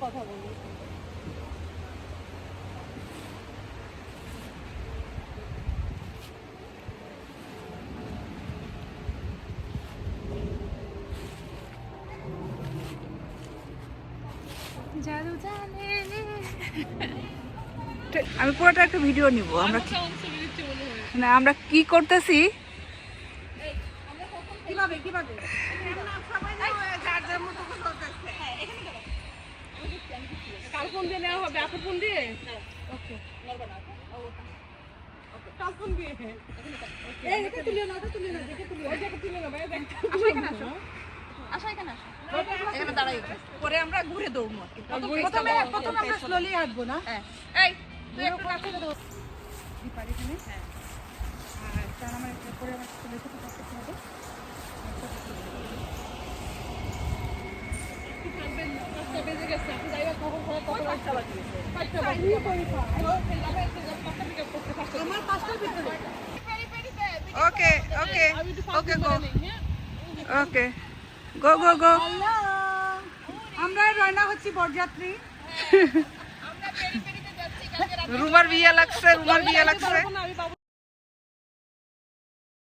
কথা বলি। আমি পুরোটা একটা ভিডিও নিব। আমরা না আমরা কি করতেছি কিভাবে কিভাবে কাল ফোন দিয়ে নেওয়া হবে, এখন ফোন দিয়ে ওকে কাল ফোন দিয়ে এই এটা তুলিও না, ওটা তুলিও না, দেখে তুলিও, ওই জায়গা তুলিও না ভাই, দেখ আসো এখানে আসো, আসো এখানে আসো, এখানে দাঁড়াই, পরে আমরা ঘুরে দৌড়বো। প্রথমে আমরা স্লোলি হাঁটবো না? হ্যাঁ এই তুই একটু কাছে দাও দীপার এখানে। হ্যাঁ আর তার আমার একটা পরে আমার চলে যেতে হবে। ওকে ওকে ওকে গো ওকে গো গো গো। আমরা রওনা হচ্ছি বরযাত্রী। রুমার বিয়ে লাগছে, রুমার বিয়ে লাগছে।